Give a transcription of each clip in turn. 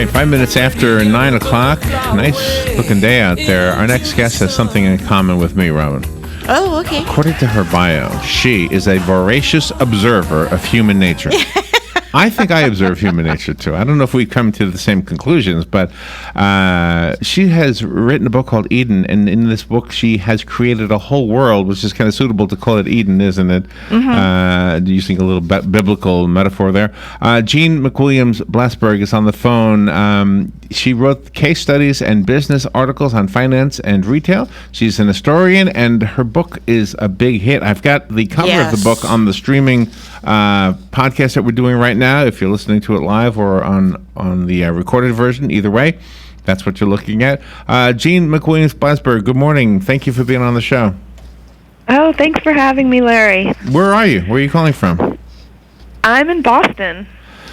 right, 5 minutes after 9 o'clock. Nice looking day out there. Our next guest has something in common with me, Robin. Oh, okay. According to her bio, she is a voracious observer of human nature. I think I observe human nature, too. I don't know if we come to the same conclusions, but she has written a book called Eden, and in this book, she has created a whole world, which is kind of suitable to call it Eden, isn't it? Mm-hmm. Using a little biblical metaphor there. Jeanne McWilliams Blasberg is on the phone. She wrote case studies and business articles on finance and retail. She's an historian, and her book is a big hit. I've got the cover of the book on the streaming podcast that we're doing right now. If you're listening to it live or on the recorded version, either way, that's what you're looking at. Jeanne McWilliams Blasberg, good morning. Thank you for being on the show. Oh, thanks for having me, Larry. Where are you? Where are you calling from? I'm in Boston,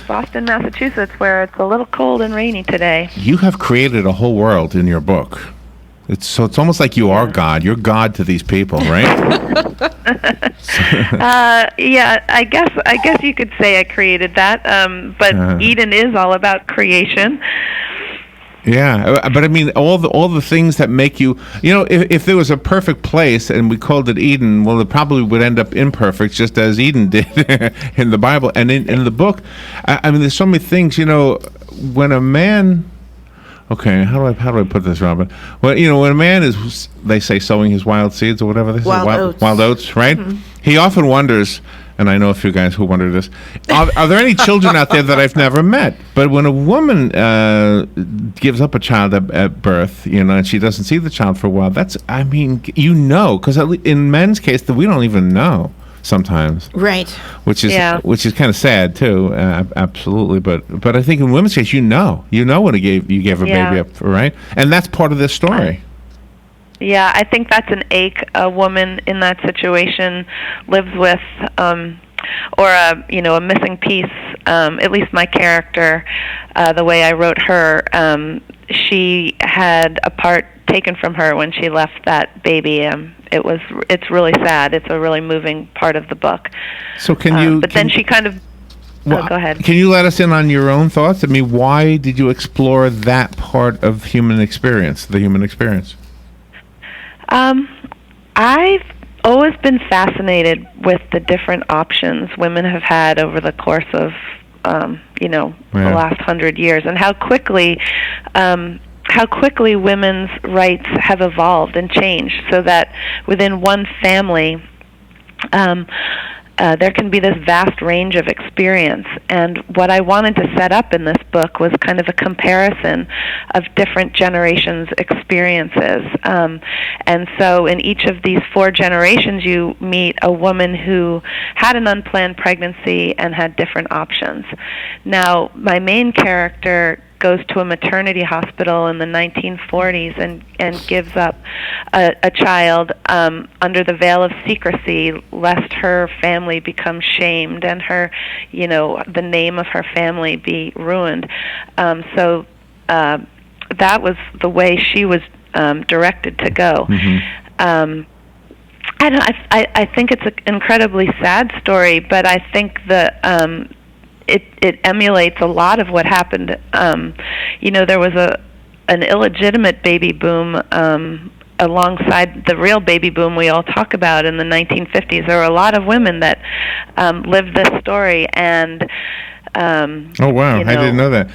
Massachusetts, where it's a little cold and rainy today. You have created a whole world in your book. It's almost like you are God. You're God to these people, right? Yeah, I guess you could say I created that. But Eden is all about creation. Yeah, but I mean, all the things that make you, if there was a perfect place and we called it Eden, well, it probably would end up imperfect, just as Eden did in the Bible and in the book. I mean, there's so many things. When a man. Okay, how do I put this, Robin? Well, when a man is, they say, sowing his wild seeds or whatever they say, wild oats, right? Mm-hmm. He often wonders, and I know a few guys who wonder this, are there any children out there that I've never met? But when a woman gives up a child at birth, and she doesn't see the child for a while, because in men's case, we don't even know. Sometimes, right, which is kind of sad too. Absolutely, but I think in women's case, when you gave a baby up, right, and that's part of this story. Yeah, I think that's an ache a woman in that situation lives with, or a missing piece. At least my character, the way I wrote her, she had a part taken from her when she left that baby. It's really sad. It's a really moving part of the book. So then she kind of. Well, go ahead. Can you let us in on your own thoughts? I mean, why did you explore that part of the human experience? I've always been fascinated with the different options women have had over the course of, the last 100 years, and how quickly women's rights have evolved and changed, so that within one family, there can be this vast range of experience. And what I wanted to set up in this book was kind of a comparison of different generations' experiences. And so in each of these 4 generations, you meet a woman who had an unplanned pregnancy and had different options. Now, my main character goes to a maternity hospital in the 1940s and gives up a child under the veil of secrecy, lest her family become shamed and her, the name of her family be ruined. So that was the way she was directed to go. Mm-hmm. I think it's an incredibly sad story, but I think that it emulates a lot of what happened. There was an illegitimate baby boom alongside the real baby boom we all talk about in the 1950s. There were a lot of women that lived this story, and oh wow, I didn't know that.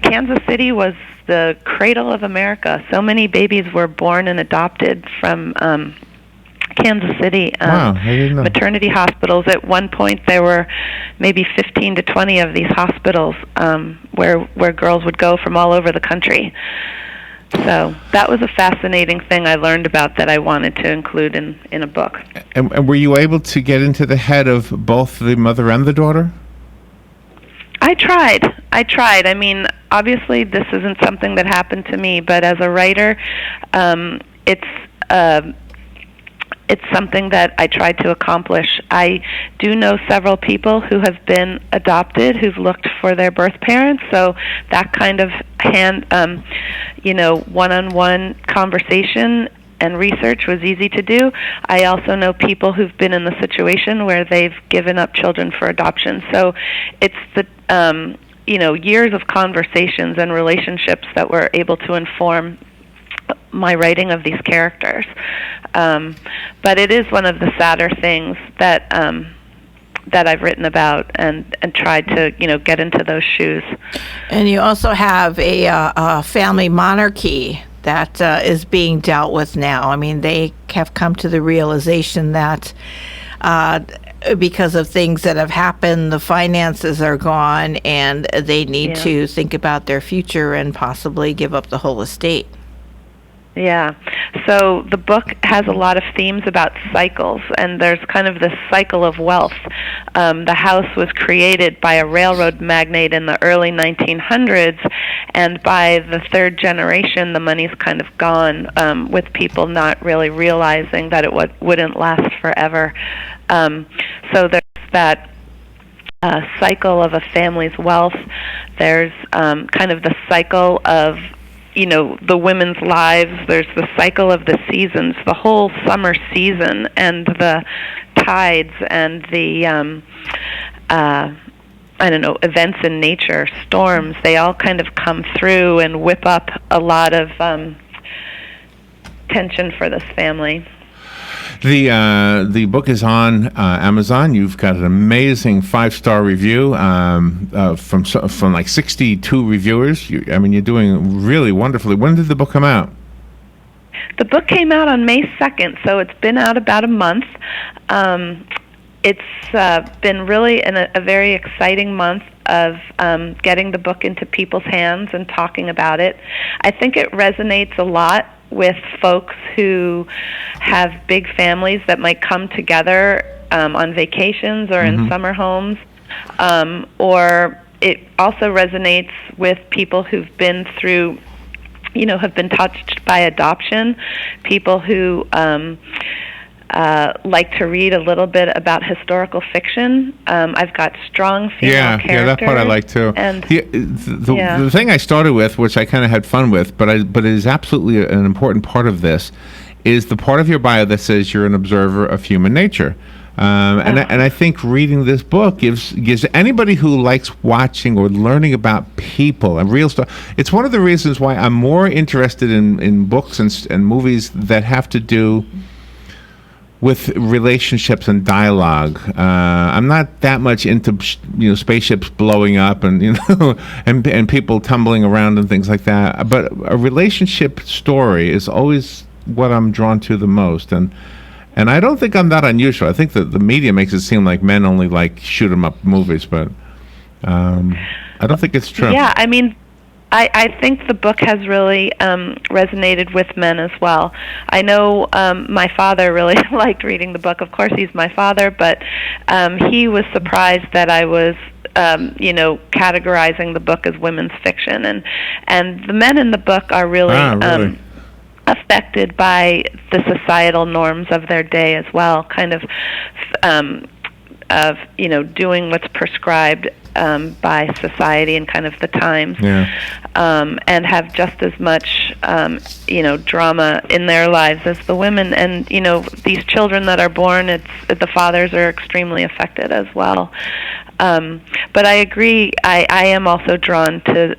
Kansas City was the cradle of America. So many babies were born and adopted from Kansas City. Wow, I didn't know. Maternity hospitals. At one point, there were maybe 15 to 20 of these hospitals where girls would go from all over the country. So that was a fascinating thing I learned about that I wanted to include in a book. And were you able to get into the head of both the mother and the daughter? I tried. I mean, obviously, this isn't something that happened to me, but as a writer, it's something that I tried to accomplish. I do know several people who have been adopted who've looked for their birth parents, so that kind of one-on-one conversation and research was easy to do. I also know people who've been in the situation where they've given up children for adoption. So it's the years of conversations and relationships that were able to inform my writing of these characters. But it is one of the sadder things that I've written about and tried to get into those shoes. And you also have a family monarchy that is being dealt with now. I mean, they have come to the realization that because of things that have happened, the finances are gone, and they need to think about their future and possibly give up the whole estate. Yeah. So the book has a lot of themes about cycles, and there's kind of this cycle of wealth. The house was created by a railroad magnate in the early 1900s, and by the third generation, the money's kind of gone, with people not really realizing that it wouldn't last forever. So there's that cycle of a family's wealth. There's kind of the cycle of the women's lives. There's the cycle of the seasons, the whole summer season, and the tides and the events in nature, storms. They all kind of come through and whip up a lot of tension for this family. The book is on Amazon. You've got an amazing 5-star review from like 62 reviewers. You're doing really wonderfully. When did the book come out? The book came out on May 2nd, so it's been out about a month. It's been really a very exciting month of getting the book into people's hands and talking about it. I think it resonates a lot with folks who have big families that might come together on vacations or in summer homes, or it also resonates with people who've been through, have been touched by adoption, people who like to read a little bit about historical fiction. I've got strong female characters. Yeah, that part I like too. And the thing I started with, which I kind of had fun with, but it is absolutely an important part of this, is the part of your bio that says you're an observer of human nature. And I think reading this book gives anybody who likes watching or learning about people and real stuff. It's one of the reasons why I'm more interested in books and movies that have to do with relationships and dialogue. I'm not that much into spaceships blowing up and and people tumbling around and things like that. But a relationship story is always what I'm drawn to the most. And I don't think I'm that unusual. I think that the media makes it seem like men only like shoot 'em up movies, but I don't think it's true. Yeah, I think the book has really resonated with men as well. I know my father really liked reading the book. Of course, he's my father, but he was surprised that I was categorizing the book as women's fiction. And the men in the book are really affected by the societal norms of their day as well, kind of doing what's prescribed by society and kind of the times, and have just as much drama in their lives as the women. And these children that are born, the fathers are extremely affected as well. But I agree, I am also drawn to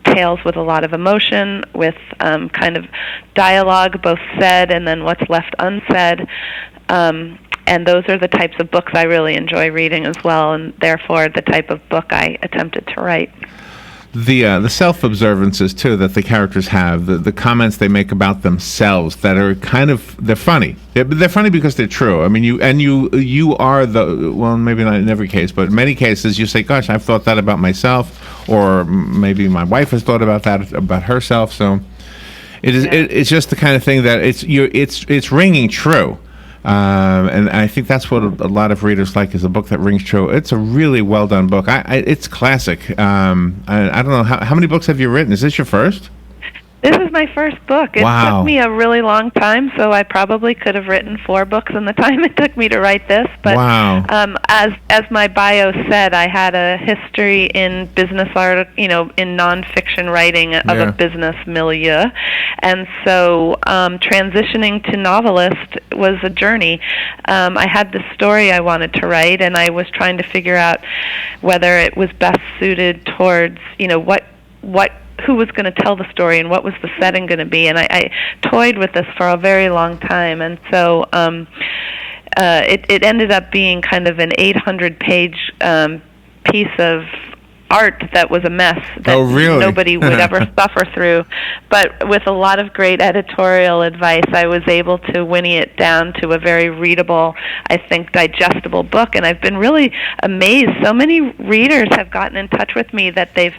tales with a lot of emotion, with kind of dialogue, both said and then what's left unsaid. And those are the types of books I really enjoy reading as well, and therefore the type of book I attempted to write. The self-observances too that the characters have, the comments they make about themselves that are they're funny. They're funny because they're true. I mean, you are maybe not in every case, but in many cases you say, "Gosh, I've thought that about myself," or maybe my wife has thought about that about herself. So it's just the kind of thing that it's ringing true. And I think that's what a lot of readers like, is a book that rings true. It's a really well done book. It's classic. I don't know how many books have you written. Is this your first? This is my first book. It Wow. took me a really long time, so I probably could have written 4 books in the time it took me to write this. But Wow. as my bio said, I had a history in business art, in nonfiction writing of Yeah. a business milieu, and so transitioning to novelist was a journey. I had this story I wanted to write, and I was trying to figure out whether it was best suited towards, who was going to tell the story and what was the setting going to be. And I toyed with this for a very long time. And so it ended up being kind of an 800-page piece of art that was a mess that nobody would ever suffer through. But with a lot of great editorial advice, I was able to whinny it down to a very readable, I think, digestible book. And I've been really amazed. So many readers have gotten in touch with me that they've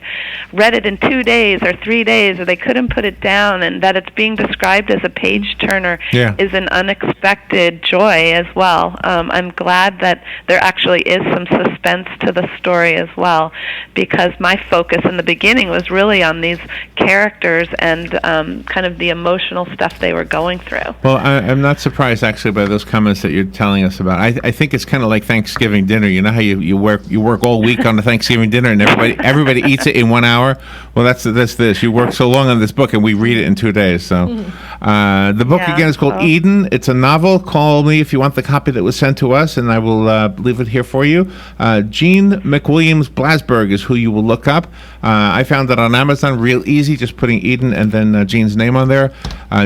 read it in 2 days or 3 days, or they couldn't put it down, and that it's being described as a page-turner is an unexpected joy as well. I'm glad that there actually is some suspense to the story as well, because my focus in the beginning was really on these characters and kind of the emotional stuff they were going through. Well, I'm not surprised actually by those comments that you're telling us about. I think it's kind of like Thanksgiving dinner. You know how you work all week on the Thanksgiving dinner and everybody eats it in 1 hour. Well, that's this. You work so long on this book and we read it in 2 days. So the book again is called Eden. It's a novel. Call me if you want the copy that was sent to us, and I will leave it here for you. Jeanne McWilliams Blasberg is who you will look up. I found it on Amazon real easy, just putting Eden and then Jeanne's name on there.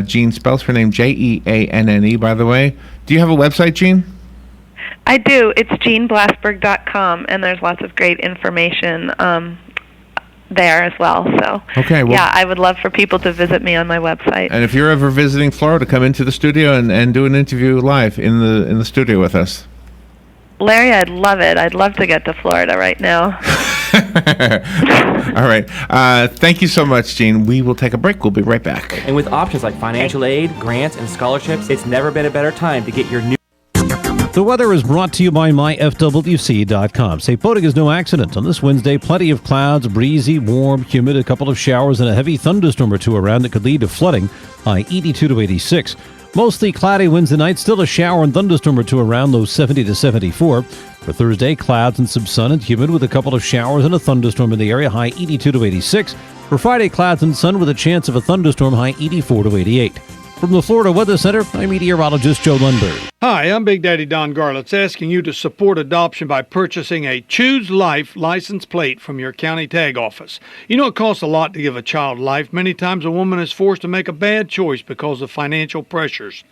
Jeanne spells her name Jeanne, by the way. Do you have a website, Jeanne? I do. It's JeanneBlasberg.com, and there's lots of great information there as well. So, I would love for people to visit me on my website. And if you're ever visiting Florida, come into the studio and do an interview live in the studio with us. Larry, I'd love it. I'd love to get to Florida right now. All right. Thank you so much, Jeanne. We will take a break. We'll be right back. And with options like financial aid, grants, and scholarships, it's never been a better time to get your new... The weather is brought to you by myfwc.com. Safe boating is no accident. On this Wednesday, plenty of clouds, breezy, warm, humid, a couple of showers, and a heavy thunderstorm or two around that could lead to flooding. High 82 to 86. Mostly cloudy Wednesday night, still a shower and thunderstorm or two around, low 70 to 74. For Thursday, clouds and some sun and humid with a couple of showers and a thunderstorm in the area, high 82 to 86. For Friday, clouds and sun with a chance of a thunderstorm, high 84 to 88. From the Florida Weather Center, I'm meteorologist Joe Lundberg. Hi, I'm Big Daddy Don Garlitz, asking you to support adoption by purchasing a Choose Life license plate from your county tag office. You know it costs a lot to give a child life. Many times a woman is forced to make a bad choice because of financial pressures.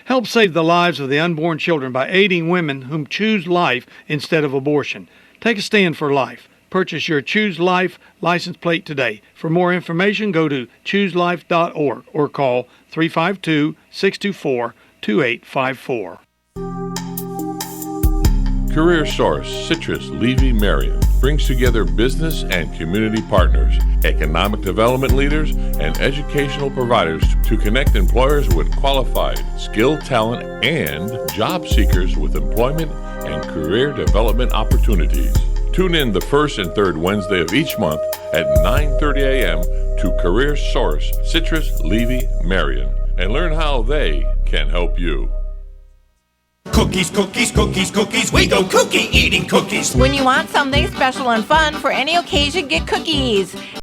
Help save the lives of the unborn children by aiding women whom choose life instead of abortion. Take a stand for life. Purchase your Choose Life license plate today. For more information, go to chooselife.org or call 352-624-2854. Career Source Citrus Levy Marion brings together business and community partners, economic development leaders, and educational providers to connect employers with qualified, skilled talent and job seekers with employment and career development opportunities. Tune in the first and third Wednesday of each month at 9:30 a.m. to Career Source Citrus Levy Marion and learn how they can help you. Cookies, cookies, cookies, cookies. We go cookie eating cookies. When you want something special and fun for any occasion, get cookies.